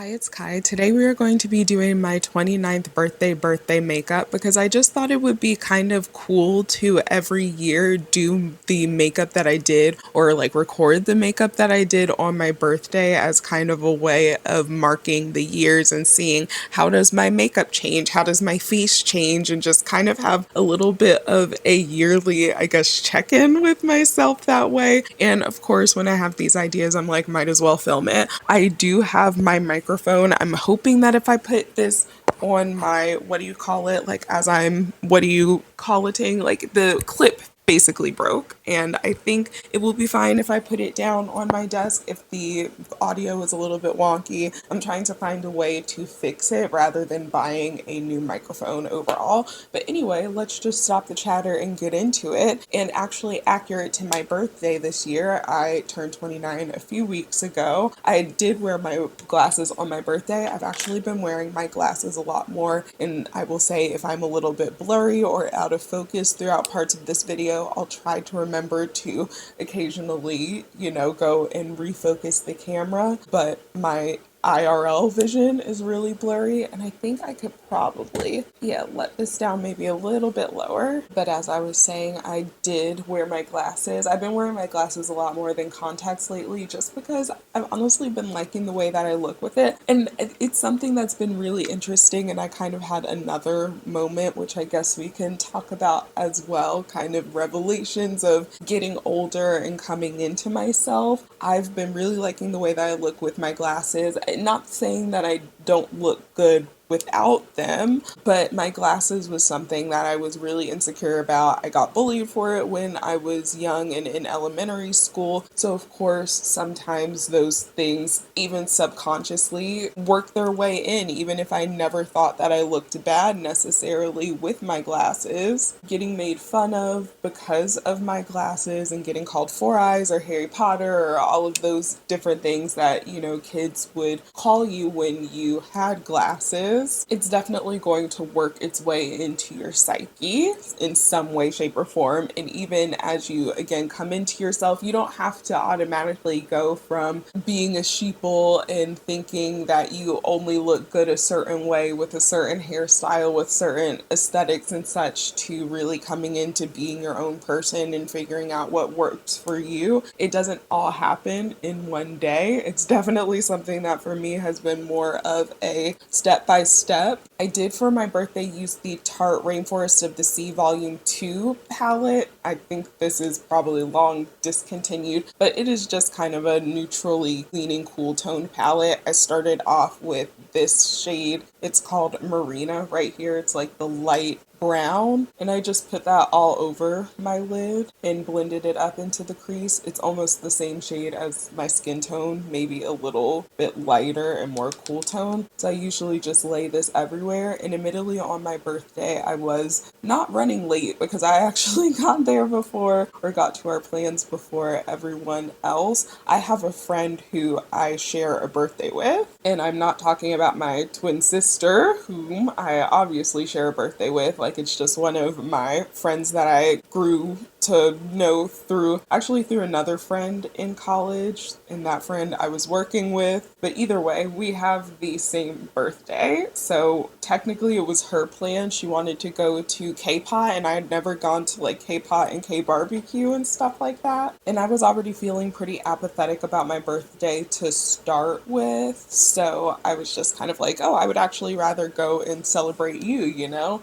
Hi, it's Kai. Today we are going to be doing my 29th birthday makeup because I just thought it would be kind of cool to every year do the makeup that I did or like record the makeup that I did on my birthday as kind of a way of marking the years and seeing how does my makeup change, how does my face change, and just kind of have a little bit of a yearly, I guess, check-in with myself that way. And of course, when I have these ideas, I'm like, might as well film it. I do have my microphone. I'm hoping that if I put this on my, what do you call it? Like, as I'm, what do you call it? Like, the clip basically broke, and I think it will be fine if I put it down on my desk if the audio is a little bit wonky. I'm trying to find a way to fix it rather than buying a new microphone overall. But anyway, let's just stop the chatter and get into it. And actually, accurate to my birthday this year, I turned 29 a few weeks ago. I did wear my glasses on my birthday. I've actually been wearing my glasses a lot more, and I will say if I'm a little bit blurry or out of focus throughout parts of this video, I'll try to remember to occasionally, go and refocus the camera, but my IRL vision is really blurry, and I think I could probably, let this down maybe a little bit lower. But as I was saying, I did wear my glasses. I've been wearing my glasses a lot more than contacts lately just because I've honestly been liking the way that I look with it. And it's something that's been really interesting, and I kind of had another moment, which I guess we can talk about as well, kind of revelations of getting older and coming into myself. I've been really liking the way that I look with my glasses. Not saying that I don't look good without them, but my glasses was something that I was really insecure about. I got bullied for it when I was young and in elementary school, so of course sometimes those things even subconsciously work their way in, even if I never thought that I looked bad necessarily with my glasses. Getting made fun of because of my glasses and getting called Four Eyes or Harry Potter or all of those different things that, kids would call you when you had glasses. It's definitely going to work its way into your psyche in some way, shape, or form. And even as you, again, come into yourself, you don't have to automatically go from being a sheeple and thinking that you only look good a certain way with a certain hairstyle, with certain aesthetics and such, to really coming into being your own person and figuring out what works for you. It doesn't all happen in one day. It's definitely something that for me has been more of a step by step. I did for my birthday use the Tarte Rainforest of the Sea Volume 2 palette. I think this is probably long discontinued, but it is just kind of a neutrally cleaning cool tone palette. I started off with this shade. It's called Marina right here. It's like the light brown, and I just put that all over my lid and blended it up into the crease. It's almost the same shade as my skin tone, maybe a little bit lighter and more cool tone. So I usually just lay this everywhere, and admittedly on my birthday I was not running late because I actually got there before, or got to our plans before everyone else. I have a friend who I share a birthday with, and I'm not talking about my twin sister, whom I obviously share a birthday with. Like, it's just one of my friends that I grew to know through another friend in college, and that friend I was working with. But either way, we have the same birthday, so technically it was her plan. She wanted to go to K-Pot, and I had never gone to like K-Pot and K-Barbecue and stuff like that, and I was already feeling pretty apathetic about my birthday to start with, so I was just kind of like, oh, I would actually rather go and celebrate you.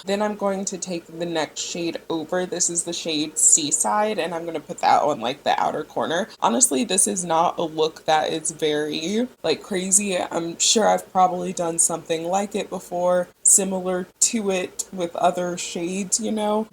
Then I'm going to take the next shade over. This is the shade Seaside, and I'm going to put that on like the outer corner. Honestly, this is not a look that is very like crazy. I'm sure I've probably done something like it before, similar to it with other shades,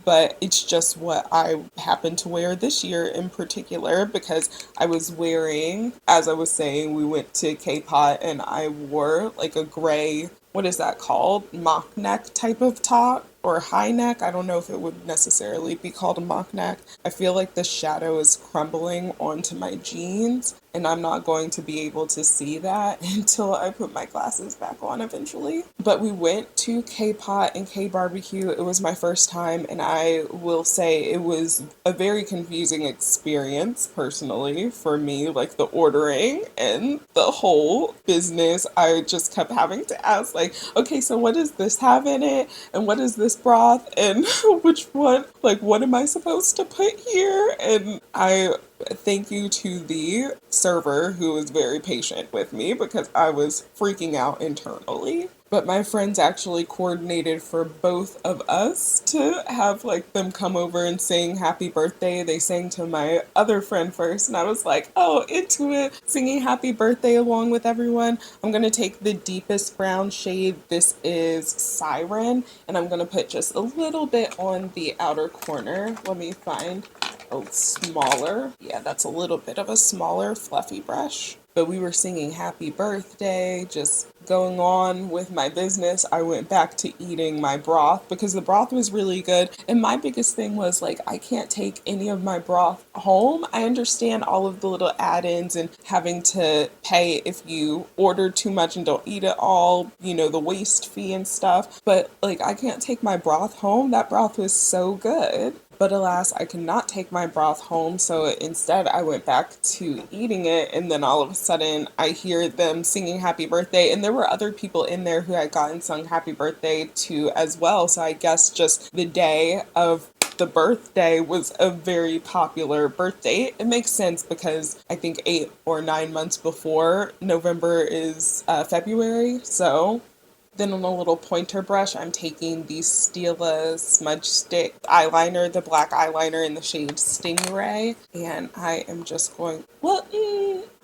but it's just what I happen to wear this year in particular because I was wearing, as I was saying, we went to K-Pot and I wore like a gray, what is that called? Mock neck type of top or high neck. I don't know if it would necessarily be called a mock neck. I feel like the shadow is crumbling onto my jeans, and I'm not going to be able to see that until I put my glasses back on eventually. But we went to K-Pot and K-Barbecue. It was my first time, and I will say it was a very confusing experience personally for me, like the ordering and the whole business. I just kept having to ask, like, okay, so what does this have in it? And what is this broth? And which one? Like, what am I supposed to put here? And I thank you to the server who was very patient with me because I was freaking out internally. But my friends actually coordinated for both of us to have like them come over and sing happy birthday. They sang to my other friend first, and I was like, oh, into it, singing happy birthday along with everyone. I'm gonna take the deepest brown shade. This is Siren, and I'm gonna put just a little bit on the outer corner. Let me find a smaller. Yeah, that's a little bit of a smaller fluffy brush. But we were singing happy birthday, just going on with my business. I went back to eating my broth because the broth was really good. And my biggest thing was like, I can't take any of my broth home. I understand all of the little add-ins and having to pay if you order too much and don't eat it all, you know, the waste fee and stuff. But like, I can't take my broth home. That broth was so good. But alas, I could not take my broth home, so instead I went back to eating it, and then all of a sudden I hear them singing happy birthday, and there were other people in there who had gotten sung happy birthday to as well, so I guess just the day of the birthday was a very popular birthday. It makes sense because I think 8 or 9 months before November is February, so... Then on a little pointer brush, I'm taking the Stila Smudge Stick eyeliner, the black eyeliner in the shade Stingray. And I am just going, well,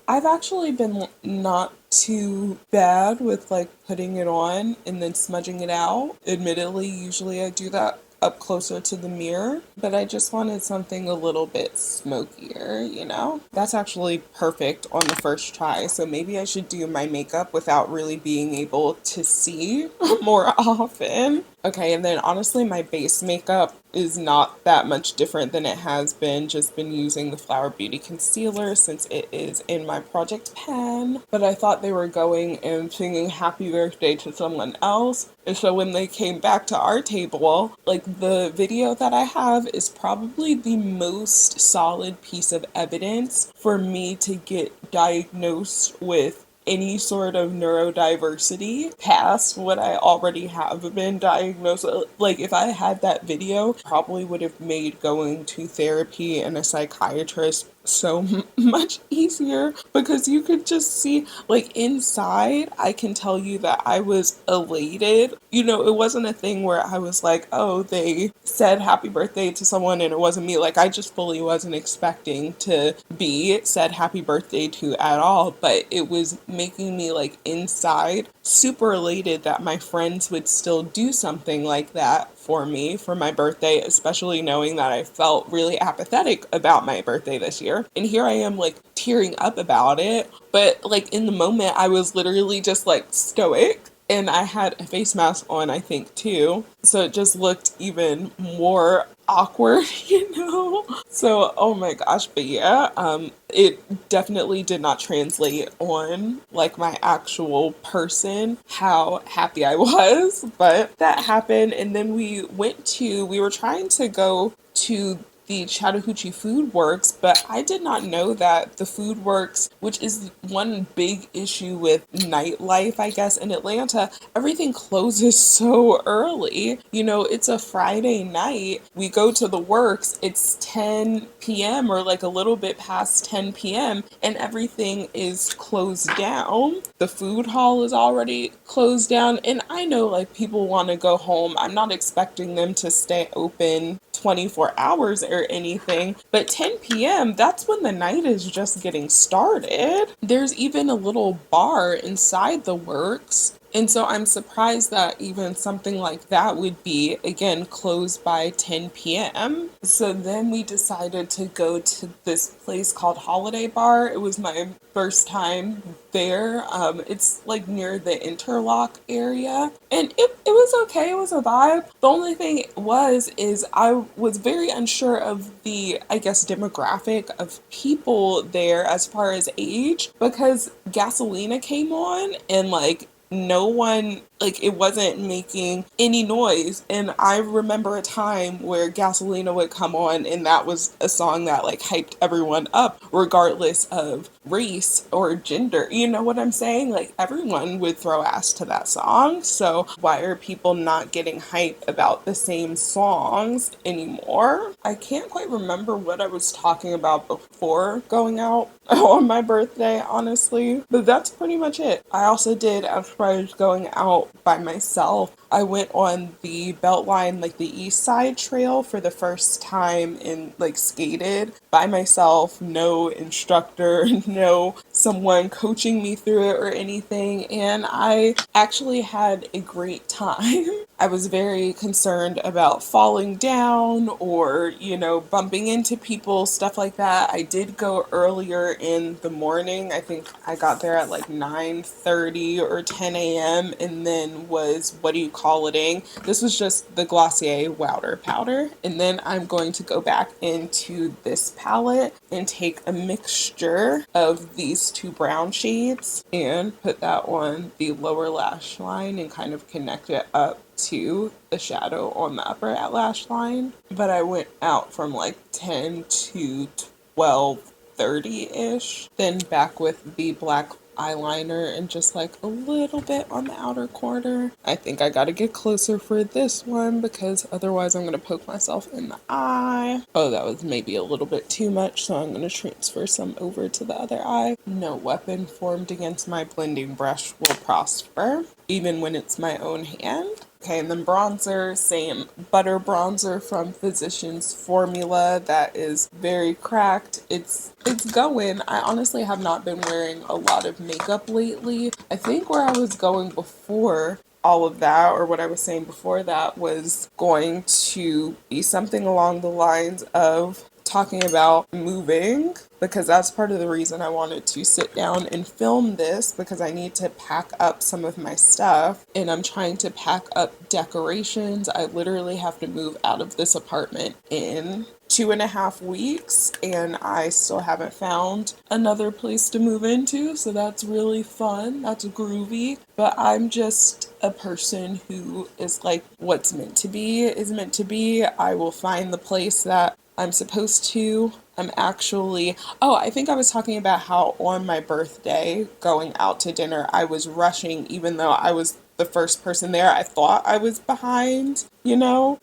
I've actually been not too bad with like putting it on and then smudging it out. Admittedly, usually I do that up closer to the mirror, but I just wanted something a little bit smokier, you know? That's actually perfect on the first try, so maybe I should do my makeup without really being able to see more often. Okay, and then honestly, my base makeup is not that much different than it has been. Just been using the Flower Beauty concealer since it is in my project pan. But I thought they were going and singing happy birthday to someone else. And so when they came back to our table, like the video that I have is probably the most solid piece of evidence for me to get diagnosed with any sort of neurodiversity past what I already have been diagnosed with. Like if I had that video, probably would have made going to therapy and a psychiatrist so much easier because you could just see like inside. I can tell you that I was elated. You know, it wasn't a thing where I was like, oh, they said happy birthday to someone and it wasn't me. Like I just fully wasn't expecting to be said happy birthday to at all, but it was making me like inside super elated that my friends would still do something like that for me for my birthday, especially knowing that I felt really apathetic about my birthday this year. And here I am like tearing up about it, but like in the moment I was literally just like stoic. And I had a face mask on, I think, too. So it just looked even more awkward, you know? So, oh my gosh, but yeah, it definitely did not translate on like my actual person, how happy I was, but that happened. And then we were trying to go to the Chattahoochee Food Works, but I did not know that the Food Works, which is one big issue with nightlife, I guess, in Atlanta, everything closes so early. You know, it's a Friday night. We go to the works, it's 10 p.m. or like a little bit past 10 p.m. and everything is closed down. The food hall is already closed down, and I know like people want to go home. I'm not expecting them to stay open 24 hours or anything, but 10 p.m., that's when the night is just getting started. There's even a little bar inside the works, And so I'm surprised that even something like that would be, again, closed by 10 p.m. So then we decided to go to this place called Holiday Bar. It was my first time there. It's like near the Interlock area. And it was okay. It was a vibe. The only thing is I was very unsure of the, I guess, demographic of people there as far as age, because Gasolina came on and like no one, like, it wasn't making any noise. And I remember a time where Gasolina would come on and that was a song that like hyped everyone up regardless of race or gender. You know what I'm saying? Like, everyone would throw ass to that song. So why are people not getting hype about the same songs anymore? I can't quite remember what I was talking about before going out on my birthday, honestly. But that's pretty much it. I also did, as far as going out by myself, I went on the Beltline, like the East Side Trail for the first time and like skated by myself, no instructor, no someone coaching me through it or anything. And I actually had a great time. I was very concerned about falling down or, bumping into people, stuff like that. I did go earlier in the morning. I think I got there at like 9:30 or 10 a.m. and then was, what do you call it? This was just the Glossier Wowder Powder. And then I'm going to go back into this palette and take a mixture of these two brown shades and put that on the lower lash line and kind of connect it up to the shadow on the upper lash line. But I went out from like 10 to 12:30-ish, then back with the black eyeliner and just like a little bit on the outer corner. I think I gotta get closer for this one because otherwise I'm gonna poke myself in the eye. Oh, that was maybe a little bit too much, so I'm gonna transfer some over to the other eye. No weapon formed against my blending brush will prosper, even when it's my own hand. Okay, and then bronzer, same butter bronzer from Physicians Formula that is very cracked. It's going. I honestly have not been wearing a lot of makeup lately. I think where I was going before all of that, or what I was saying before that, was going to be something along the lines of talking about moving, because that's part of the reason I wanted to sit down and film this, because I need to pack up some of my stuff and I'm trying to pack up decorations. I literally have to move out of this apartment in 2.5 weeks and I still haven't found another place to move into, so that's really fun. That's groovy. But I'm just a person who is like, what's meant to be is meant to be. I will find the place that I'm supposed to. I think I was talking about how on my birthday, going out to dinner, I was rushing even though I was the first person there. I thought I was behind,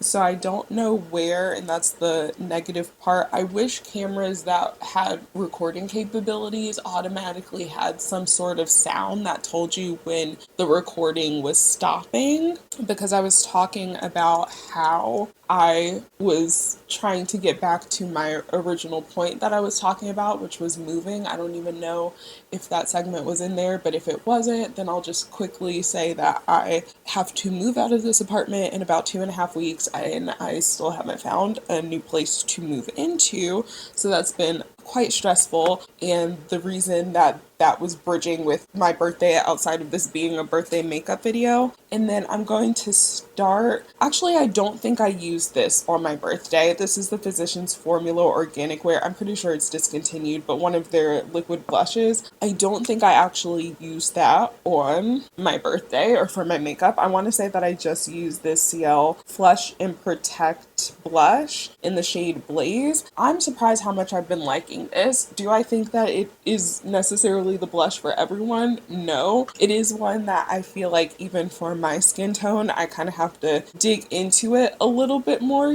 So I don't know where, and that's the negative part. I wish cameras that had recording capabilities automatically had some sort of sound that told you when the recording was stopping, because I was talking about how I was trying to get back to my original point that I was talking about, which was moving. I don't even know if that segment was in there, but if it wasn't, then I'll just quickly say that I have to move out of this apartment in about 2.5 weeks, and I still haven't found a new place to move into. So that's been quite stressful, and the reason that was bridging with my birthday outside of this being a birthday makeup video. And then I'm going to start, actually I don't think I used this on my birthday. This is the Physicians Formula Organic Wear. I'm pretty sure it's discontinued, but one of their liquid blushes. I don't think I actually used that on my birthday or for my makeup. I want to say that I just used this CL Flush and Protect blush in the shade Blaze. I'm surprised how much I've been liking this. Do I think that it is necessarily the blush for everyone? No. It is one that I feel like even for my skin tone, I kind of have to dig into it a little bit more,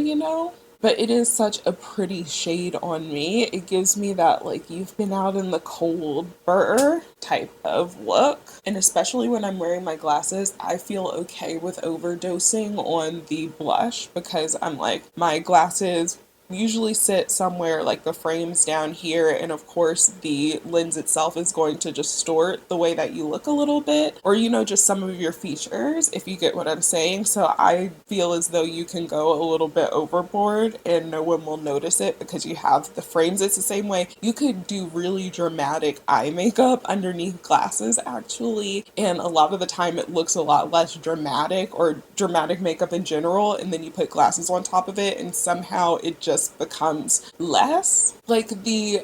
But it is such a pretty shade on me. It gives me that like you've been out in the cold burr type of look. And especially when I'm wearing my glasses, I feel okay with overdosing on the blush because I'm like, my glasses usually sit somewhere like the frames down here, and of course the lens itself is going to distort the way that you look a little bit, or just some of your features, if you get what I'm saying. So I feel as though you can go a little bit overboard and no one will notice it because you have the frames. It's the same way you could do really dramatic eye makeup underneath glasses actually, and a lot of the time it looks a lot less dramatic, or dramatic makeup in general, and then you put glasses on top of it and somehow it just becomes less. Like the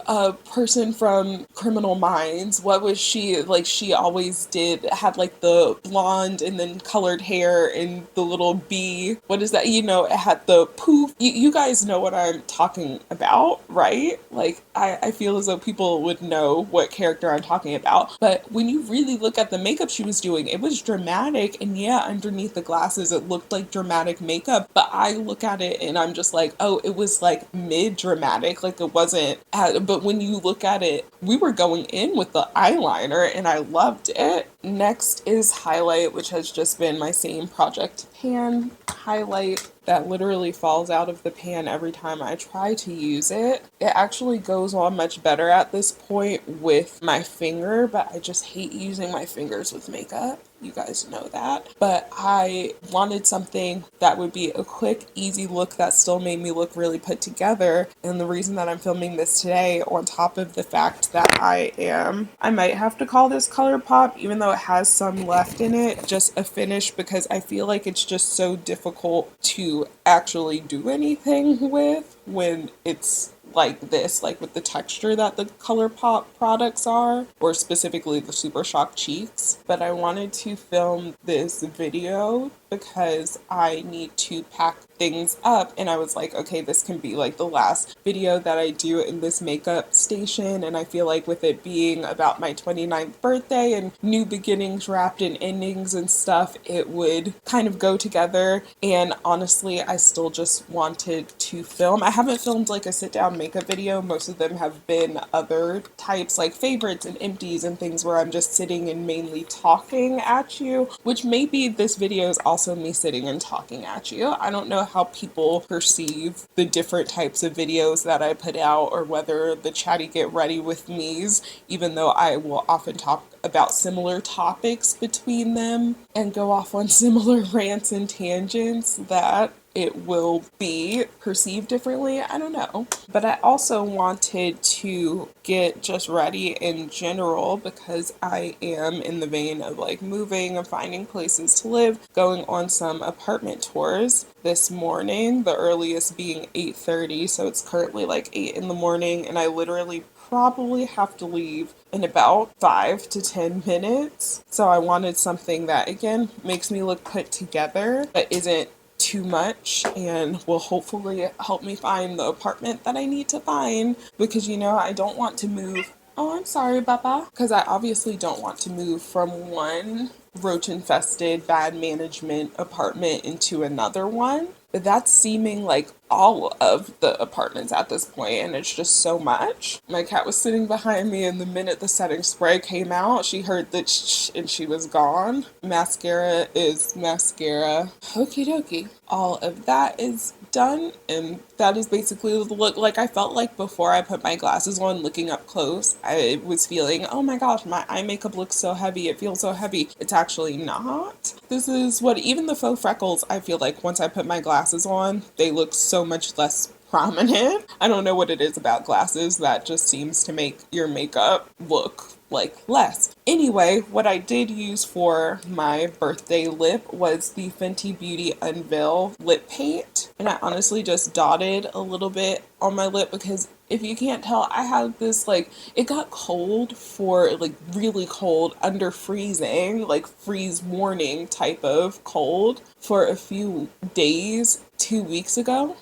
person from Criminal Minds, what was she like? She always had like the blonde and then colored hair and the little bee. What is that? It had the poof. You guys know what I'm talking about, right? Like I feel as though people would know what character I'm talking about. But when you really look at the makeup she was doing, it was dramatic, and yeah, underneath the glasses it looked like dramatic makeup, but I look at it and I'm just like, oh, it was like mid dramatic, like it wasn't. But when you look at it, we were going in with the eyeliner and I loved it. Next is highlight, which has just been my same project pan highlight that literally falls out of the pan every time I try to use it. It actually goes on much better at this point with my finger, but I just hate using my fingers with makeup. You guys know that. But I wanted something that would be a quick, easy look that still made me look really put together. And the reason that I'm filming this today, on top of the fact that I might have to call this Colourpop, even though it has some left in it, just a finish, because I feel like it's just so difficult to actually do anything with when it's like this, like with the texture that the Colourpop products are, or specifically the Super Shock Cheeks. But I wanted to film this video because I need to pack things up, and I was like, okay, this can be like the last video that I do in this makeup station. And I feel like with it being about my 29th birthday and new beginnings wrapped in endings and stuff, it would kind of go together. And honestly, I still just wanted to film. I haven't filmed like a sit down makeup video. Most of them have been other types, like favorites and empties and things where I'm just sitting and mainly talking at you, which maybe this video is also me sitting and talking at you. I don't know how people perceive the different types of videos that I put out, or whether the chatty get ready with me's, even though I will often talk about similar topics between them and go off on similar rants and tangents, that it will be perceived differently. I don't know. But I also wanted to get just ready in general because I am in the vein of like moving and finding places to live, going on some apartment tours this morning, the earliest being 8:30, so it's currently like 8 in the morning, and I literally probably have to leave in about 5 to 10 minutes. So I wanted something that again makes me look put together but isn't too much, and will hopefully help me find the apartment that I need to find, because I don't want to move. Oh, I'm sorry, Baba. Because I obviously don't want to move from one roach infested, bad management apartment into another one. But that's seeming like all of the apartments at this point, and it's just so much. My cat was sitting behind me, and the minute the setting spray came out, she heard the ch and she was gone. Mascara is mascara. Okie dokie. All of that is done, and that is basically the look. Like, I felt like before I put my glasses on, looking up close, I was feeling, oh my gosh, my eye makeup looks so heavy, it feels so heavy. It's actually not. This is what, even the faux freckles, I feel like once I put my glasses on, they look so much less prominent. I don't know what it is about glasses that just seems to make your makeup look like less. Anyway, what I did use for my birthday lip was the Fenty Beauty Unveil lip paint, and I honestly just dotted a little bit on my lip because if you can't tell, I had this it got cold, for really cold, under freezing, like freeze warning type of cold for a few days 2 weeks ago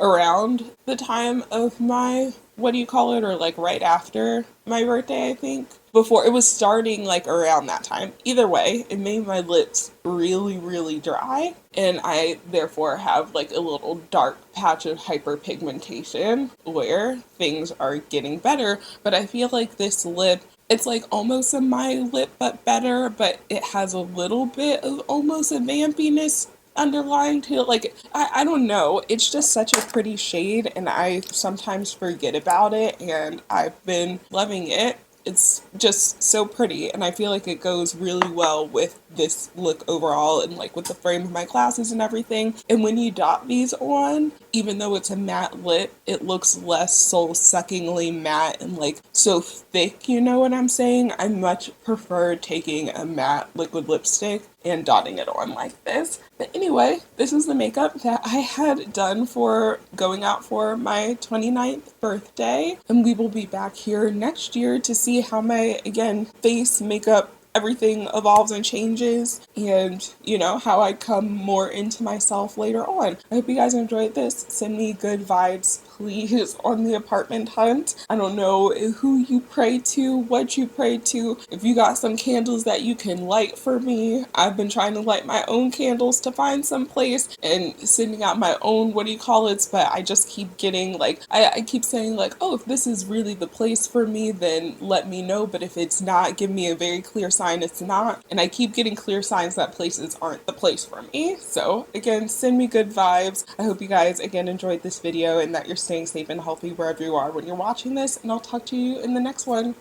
around the time of my, what do you call it, or right after my birthday, I think. Before, it was starting around that time. Either way, it made my lips really, really dry, and I therefore have a little dark patch of hyperpigmentation where things are getting better. But I feel like this lip, it's almost a my lip but better, but it has a little bit of almost a vampiness underlying too. Like, I don't know. It's just such a pretty shade, and I sometimes forget about it, and I've been loving it. It's just so pretty, and I feel like it goes really well with this look overall and like with the frame of my glasses and everything. And when you dot these on, even though it's a matte lip, it looks less soul-suckingly matte and like so thick, you know what I'm saying? I much prefer taking a matte liquid lipstick and dotting it on like this. But anyway, this is the makeup that I had done for going out for my 29th birthday. And we will be back here next year to see how my, again, face, makeup, everything evolves and changes, and you know how I come more into myself later on. I hope you guys enjoyed this. Send me good vibes please on the apartment hunt. I don't know who you pray to, what you pray to, if you got some candles that you can light for me. I've been trying to light my own candles to find some place and sending out my own what do you call it, but I just keep getting like I keep saying like, oh, if this is really the place for me, then let me know, but if it's not, give me a very clear sign it's not. And I keep getting clear signs that places aren't the place for me. So again, send me good vibes. I hope you guys again enjoyed this video and that you're staying safe and healthy wherever you are when you're watching this, and I'll talk to you in the next one.